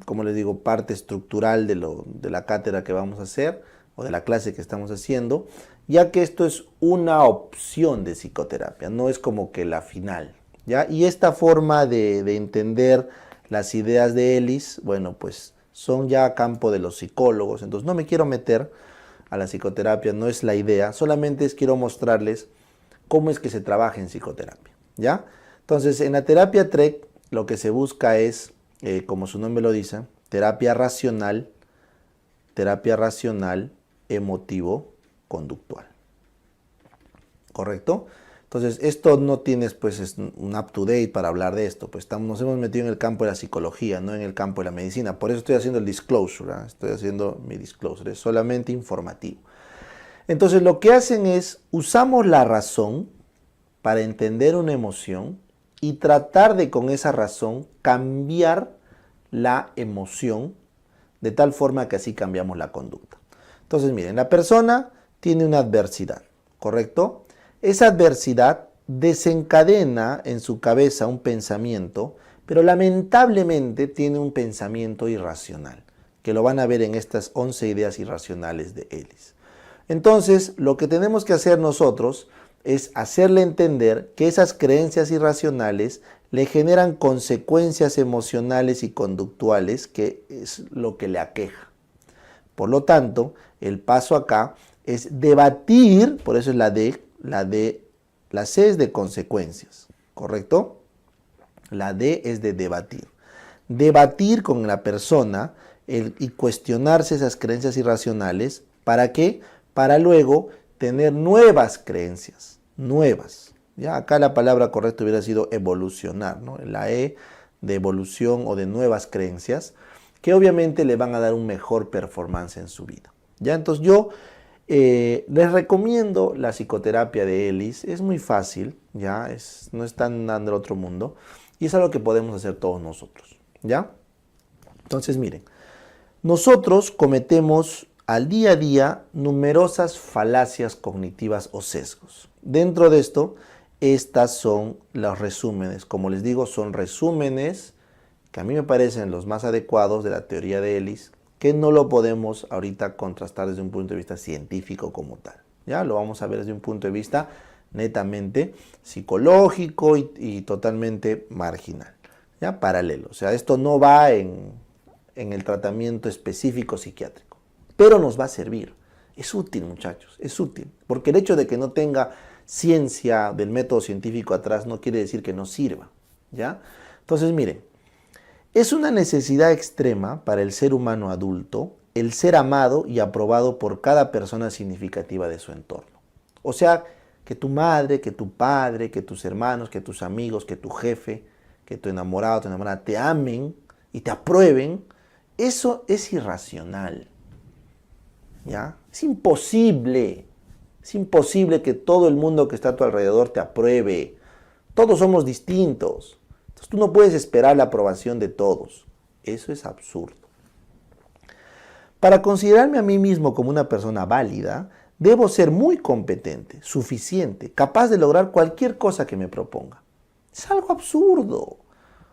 Speaker 1: como les digo, parte estructural de la cátedra que vamos a hacer o de la clase que estamos haciendo, ya que esto es una opción de psicoterapia, no es como que la final, ¿ya? Y esta forma de entender las ideas de Ellis, bueno, pues son ya a campo de los psicólogos, entonces no me quiero meter a la psicoterapia, no es la idea, solamente quiero mostrarles cómo es que se trabaja en psicoterapia, ¿ya? Entonces, en la terapia TREC lo que se busca es, como su nombre lo dice, terapia racional, emotivo-conductual. ¿Correcto? Entonces, esto no tienes pues un up-to-date para hablar de esto, pues nos hemos metido en el campo de la psicología, no en el campo de la medicina. Por eso estoy haciendo el disclosure, ¿eh? Estoy haciendo mi disclosure, es solamente informativo. Entonces, lo que hacen es, usamos la razón para entender una emoción y tratar de con esa razón cambiar la emoción de tal forma que así cambiamos la conducta. Entonces, miren, la persona tiene una adversidad, ¿correcto? Esa adversidad desencadena en su cabeza un pensamiento, pero lamentablemente tiene un pensamiento irracional, que lo van a ver en estas 11 ideas irracionales de Ellis. Entonces, lo que tenemos que hacer nosotros es hacerle entender que esas creencias irracionales le generan consecuencias emocionales y conductuales, que es lo que le aqueja. Por lo tanto, el paso acá es debatir, por eso es la D, la C es de consecuencias, ¿correcto? La D es de debatir. Debatir con la persona y cuestionarse esas creencias irracionales, ¿para qué? Para luego tener nuevas creencias, nuevas. Ya acá la palabra correcta hubiera sido evolucionar, ¿no? La E de evolución o de nuevas creencias, que obviamente le van a dar un mejor performance en su vida. Ya, entonces yo les recomiendo la psicoterapia de Ellis, es muy fácil, ya, no es tan del otro mundo, y es algo que podemos hacer todos nosotros, ¿ya? Entonces miren, nosotros cometemos al día a día numerosas falacias cognitivas o sesgos. Dentro de esto, estas son los resúmenes. Como les digo, son resúmenes que a mí me parecen los más adecuados de la teoría de Ellis, que no lo podemos ahorita contrastar desde un punto de vista científico como tal. Ya lo vamos a ver desde un punto de vista netamente psicológico y totalmente marginal, ya paralelo. O sea, esto no va en el tratamiento específico psiquiátrico, pero nos va a servir. Es útil, muchachos, es útil, porque el hecho de que no tenga ciencia del método científico atrás no quiere decir que no sirva, ¿ya? Entonces, miren, es una necesidad extrema para el ser humano adulto el ser amado y aprobado por cada persona significativa de su entorno. O sea, que tu madre, que tu padre, que tus hermanos, que tus amigos, que tu jefe, que tu enamorado, tu enamorada te amen y te aprueben, eso es irracional. ¿Ya? Es imposible. Es imposible que todo el mundo que está a tu alrededor te apruebe. Todos somos distintos. Entonces tú no puedes esperar la aprobación de todos. Eso es absurdo. Para considerarme a mí mismo como una persona válida, debo ser muy competente, suficiente, capaz de lograr cualquier cosa que me proponga. Es algo absurdo.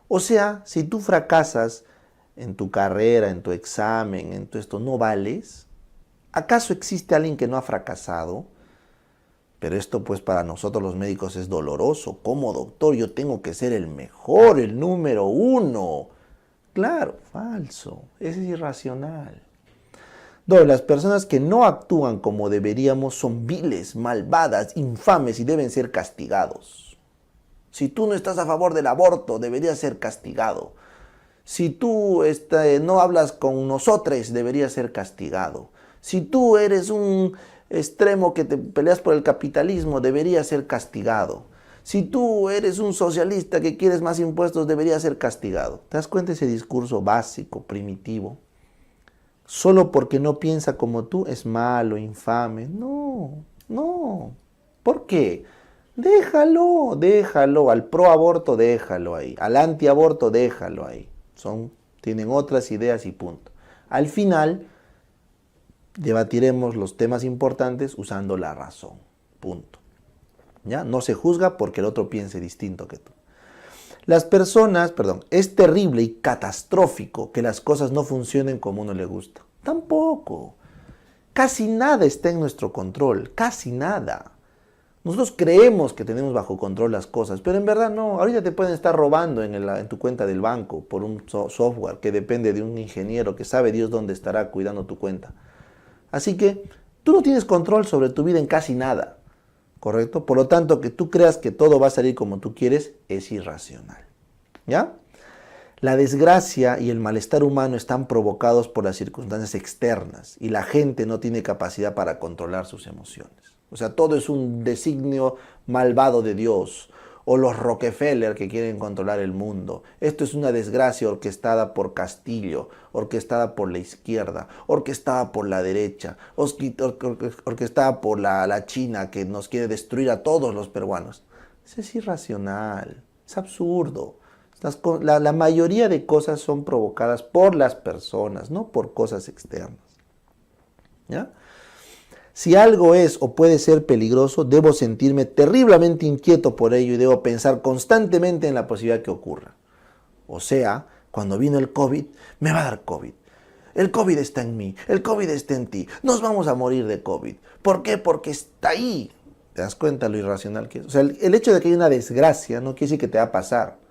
Speaker 1: O sea, si tú fracasas en tu carrera, en tu examen, en tu esto, ¿no vales? ¿Acaso existe alguien que no ha fracasado? Pero esto pues para nosotros los médicos es doloroso. Como doctor yo tengo que ser el mejor, el número uno. Claro, falso. Eso es irracional. Dos, las personas que no actúan como deberíamos son viles, malvadas, infames y deben ser castigados. Si tú no estás a favor del aborto, deberías ser castigado. Si tú no hablas con nosotros, deberías ser castigado. Si tú eres un extremo que te peleas por el capitalismo, deberías ser castigado. Si tú eres un socialista que quieres más impuestos, deberías ser castigado. ¿Te das cuenta de ese discurso básico, primitivo? Solo porque no piensa como tú es malo, infame. No, no. ¿Por qué? Déjalo. Al pro aborto déjalo ahí. Al antiaborto déjalo ahí. Tienen otras ideas y punto. Al final debatiremos los temas importantes usando la razón. Punto. ¿Ya? No se juzga porque el otro piense distinto que tú. Es terrible y catastrófico que las cosas no funcionen como uno le gusta. Tampoco. Casi nada está en nuestro control, casi nada. Nosotros creemos que tenemos bajo control las cosas, pero en verdad no. Ahorita te pueden estar robando en tu cuenta del banco por un software que depende de un ingeniero que sabe Dios dónde estará cuidando tu cuenta. Así que tú no tienes control sobre tu vida en casi nada. ¿Correcto? Por lo tanto, que tú creas que todo va a salir como tú quieres es irracional. ¿Ya? La desgracia y el malestar humano están provocados por las circunstancias externas y la gente no tiene capacidad para controlar sus emociones. O sea, todo es un designio malvado de Dios o los Rockefeller que quieren controlar el mundo. Esto es una desgracia orquestada por Castillo, orquestada por la izquierda, orquestada por la derecha, orquestada por la China que nos quiere destruir a todos los peruanos. Eso es irracional, es absurdo. La mayoría de cosas son provocadas por las personas, no por cosas externas. ¿Ya? Si algo es o puede ser peligroso, debo sentirme terriblemente inquieto por ello y debo pensar constantemente en la posibilidad que ocurra. O sea, cuando vino el COVID, me va a dar COVID. El COVID está en mí, el COVID está en ti. Nos vamos a morir de COVID. ¿Por qué? Porque está ahí. ¿Te das cuenta lo irracional que es? O sea, el hecho de que haya una desgracia no quiere decir que te va a pasar.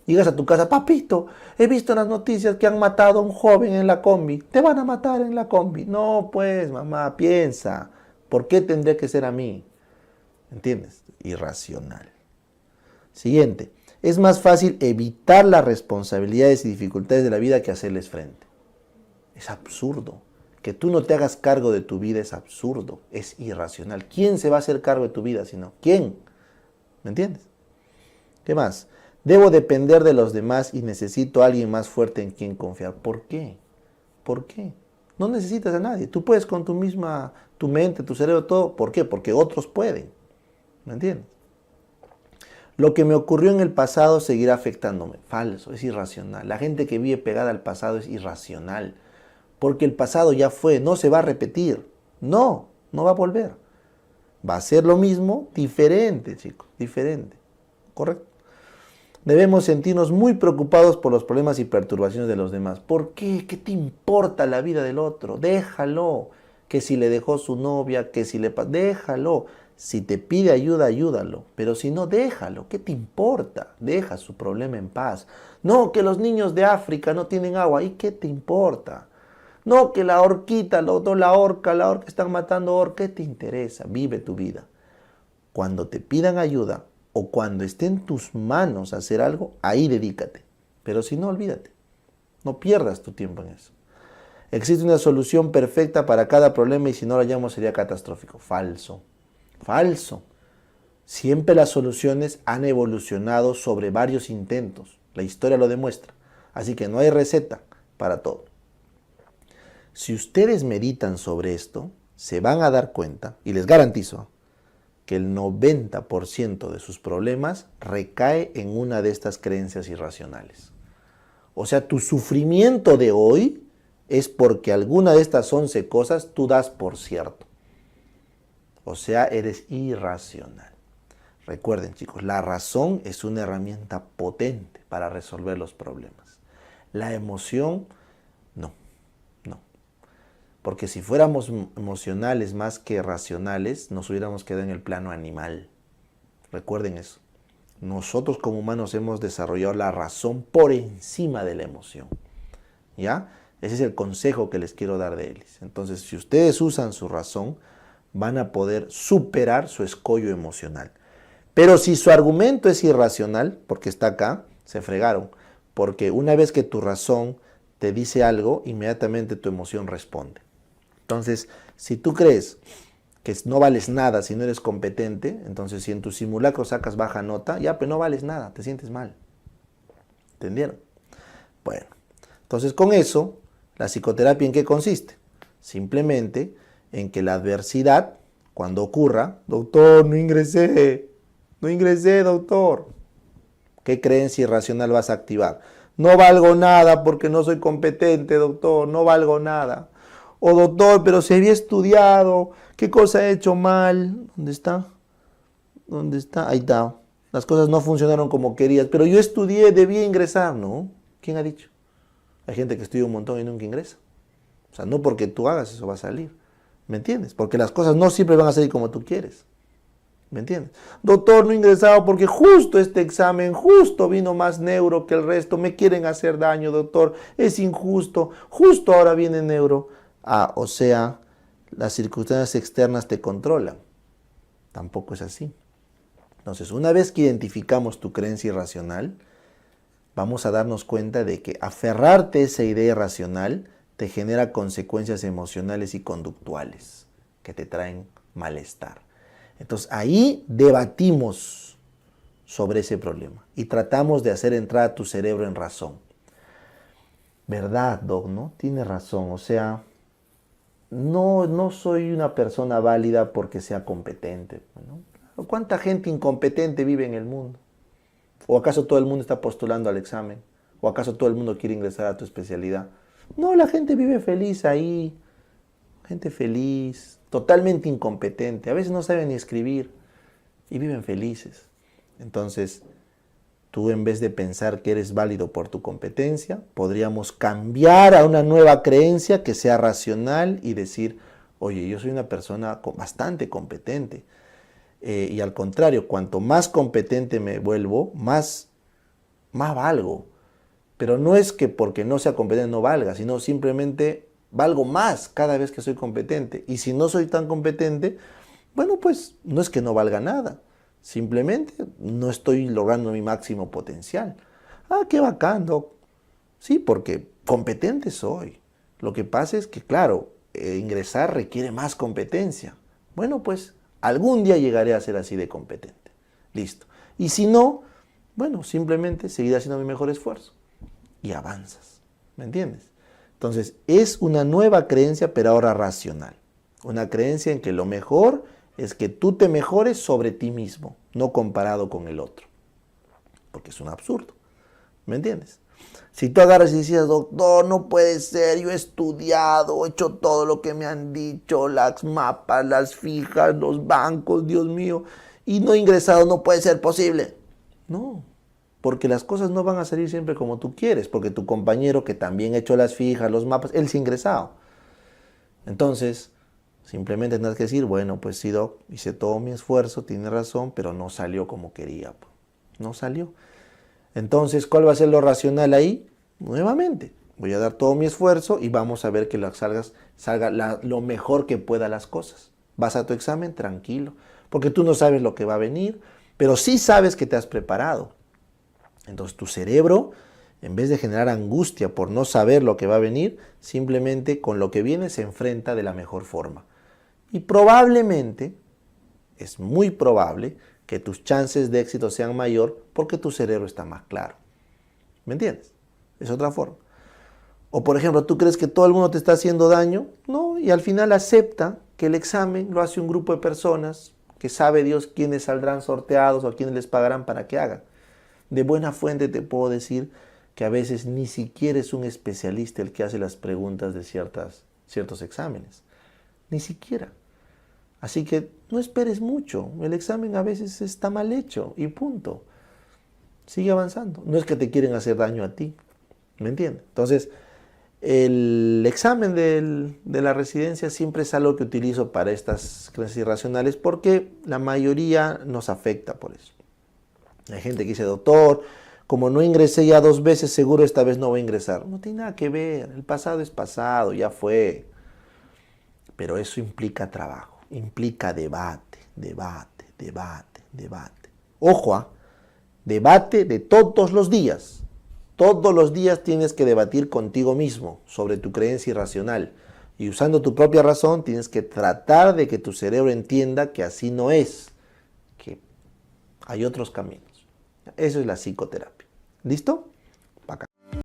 Speaker 1: Llegas a tu casa, papito, he visto en las noticias que han matado a un joven en la combi. Te van a matar en la combi. No, pues, mamá, piensa. ¿Por qué tendría que ser a mí? ¿Entiendes? Irracional. Siguiente. Es más fácil evitar las responsabilidades y dificultades de la vida que hacerles frente. Es absurdo. Que tú no te hagas cargo de tu vida es absurdo. Es irracional. ¿Quién se va a hacer cargo de tu vida si no? ¿Quién? ¿Me entiendes? ¿Qué más? Debo depender de los demás y necesito a alguien más fuerte en quien confiar. ¿Por qué? ¿Por qué? No necesitas a nadie. Tú puedes con tu mente, tu cerebro, todo. ¿Por qué? Porque otros pueden. ¿Me entiendes? Lo que me ocurrió en el pasado seguirá afectándome. Falso, es irracional. La gente que vive pegada al pasado es irracional. Porque el pasado ya fue, no se va a repetir. No va a volver. Va a ser lo mismo, diferente, chicos, diferente. ¿Correcto? Debemos sentirnos muy preocupados por los problemas y perturbaciones de los demás. ¿Por qué? ¿Qué te importa la vida del otro? Déjalo. Que si le dejó su novia, que si le... Déjalo. Si te pide ayuda, ayúdalo. Pero si no, déjalo. ¿Qué te importa? Deja su problema en paz. No, que los niños de África no tienen agua. ¿Y qué te importa? No, que la horquita, la orca están matando orca. ¿Qué te interesa? Vive tu vida. Cuando te pidan ayuda, o cuando esté en tus manos hacer algo, ahí dedícate. Pero si no, olvídate. No pierdas tu tiempo en eso. Existe una solución perfecta para cada problema y si no la hallamos sería catastrófico. Falso. Falso. Siempre las soluciones han evolucionado sobre varios intentos. La historia lo demuestra. Así que no hay receta para todo. Si ustedes meditan sobre esto, se van a dar cuenta, y les garantizo, que el 90% de sus problemas recae en una de estas creencias irracionales. O sea, tu sufrimiento de hoy es porque alguna de estas 11 cosas tú das por cierto. O sea, eres irracional. Recuerden, chicos, la razón es una herramienta potente para resolver los problemas. La emoción, no. Porque si fuéramos emocionales más que racionales, nos hubiéramos quedado en el plano animal. Recuerden eso. Nosotros como humanos hemos desarrollado la razón por encima de la emoción. ¿Ya? Ese es el consejo que les quiero dar de Ellis. Entonces, si ustedes usan su razón, van a poder superar su escollo emocional. Pero si su argumento es irracional, porque está acá, se fregaron. Porque una vez que tu razón te dice algo, inmediatamente tu emoción responde. Entonces, si tú crees que no vales nada si no eres competente, entonces si en tu simulacro sacas baja nota, ya, pues no vales nada, te sientes mal. ¿Entendieron? Bueno, entonces con eso, la psicoterapia ¿en qué consiste? Simplemente en que la adversidad, cuando ocurra, doctor, no ingresé, doctor. ¿Qué creencia irracional vas a activar? No valgo nada porque no soy competente, doctor, no valgo nada. O doctor, pero si había estudiado, ¿qué cosa he hecho mal? ¿Dónde está? ¿Dónde está? Ahí está. Las cosas no funcionaron como querías, pero yo estudié, debía ingresar, ¿no? ¿Quién ha dicho? Hay gente que estudia un montón y nunca ingresa. O sea, no porque tú hagas eso va a salir. ¿Me entiendes? Porque las cosas no siempre van a salir como tú quieres. ¿Me entiendes? Doctor, no he ingresado porque justo este examen, justo vino más neuro que el resto. Me quieren hacer daño, doctor. Es injusto. Justo ahora viene neuro. Ah, o sea, las circunstancias externas te controlan. Tampoco es así. Entonces, una vez que identificamos tu creencia irracional, vamos a darnos cuenta de que aferrarte a esa idea irracional te genera consecuencias emocionales y conductuales que te traen malestar. Entonces, ahí debatimos sobre ese problema y tratamos de hacer entrar a tu cerebro en razón. ¿Verdad, Doc? ¿No? Tiene razón, o sea, no soy una persona válida porque sea competente. ¿No? ¿Cuánta gente incompetente vive en el mundo? ¿O acaso todo el mundo está postulando al examen? ¿O acaso todo el mundo quiere ingresar a tu especialidad? No, la gente vive feliz ahí. Gente feliz, totalmente incompetente. A veces no saben ni escribir y viven felices. Entonces, tú en vez de pensar que eres válido por tu competencia, podríamos cambiar a una nueva creencia que sea racional y decir, oye, yo soy una persona bastante competente. Y al contrario, cuanto más competente me vuelvo, más valgo. Pero no es que porque no sea competente no valga, sino simplemente valgo más cada vez que soy competente. Y si no soy tan competente, bueno, pues no es que no valga nada. Simplemente no estoy logrando mi máximo potencial. Ah, qué bacán, Doc. Sí, porque competente soy. Lo que pasa es que, claro, ingresar requiere más competencia. Bueno, pues algún día llegaré a ser así de competente. Listo. Y si no, bueno, simplemente seguiré haciendo mi mejor esfuerzo. Y avanzas. ¿Me entiendes? Entonces, es una nueva creencia, pero ahora racional. Una creencia en que lo mejor es que tú te mejores sobre ti mismo, no comparado con el otro. Porque es un absurdo. ¿Me entiendes? Si tú agarras y decías, doctor, no puede ser, yo he estudiado, he hecho todo lo que me han dicho, las mapas, las fijas, los bancos, Dios mío, y no he ingresado, no puede ser posible. No, porque las cosas no van a salir siempre como tú quieres, porque tu compañero que también ha hecho las fijas, los mapas, él se ha ingresado. Entonces, simplemente tendrás que decir, bueno, pues sí, Doc, hice todo mi esfuerzo, tiene razón, pero no salió como quería. No salió. Entonces, ¿cuál va a ser lo racional ahí? Nuevamente, voy a dar todo mi esfuerzo y vamos a ver que salga lo mejor que pueda las cosas. Vas a tu examen tranquilo, porque tú no sabes lo que va a venir, pero sí sabes que te has preparado. Entonces tu cerebro, en vez de generar angustia por no saber lo que va a venir, simplemente con lo que viene se enfrenta de la mejor forma. Y probablemente, es muy probable, que tus chances de éxito sean mayor porque tu cerebro está más claro. ¿Me entiendes? Es otra forma. O por ejemplo, ¿tú crees que todo el mundo te está haciendo daño? No, y al final acepta que el examen lo hace un grupo de personas que sabe Dios quiénes saldrán sorteados o quiénes les pagarán para que hagan. De buena fuente te puedo decir que a veces ni siquiera es un especialista el que hace las preguntas de ciertos exámenes. Ni siquiera. Así que no esperes mucho. El examen a veces está mal hecho y punto. Sigue avanzando. No es que te quieren hacer daño a ti. ¿Me entiendes? Entonces, el examen de la residencia siempre es algo que utilizo para estas creencias irracionales porque la mayoría nos afecta por eso. Hay gente que dice, doctor, como no ingresé ya 2 veces, seguro esta vez no voy a ingresar. No tiene nada que ver, el pasado es pasado, ya fue. Pero eso implica trabajo, implica debate, debate, debate, debate. Ojo, debate de todos los días. Todos los días tienes que debatir contigo mismo sobre tu creencia irracional. Y usando tu propia razón tienes que tratar de que tu cerebro entienda que así no es, que hay otros caminos. Eso es la psicoterapia. ¿Listo?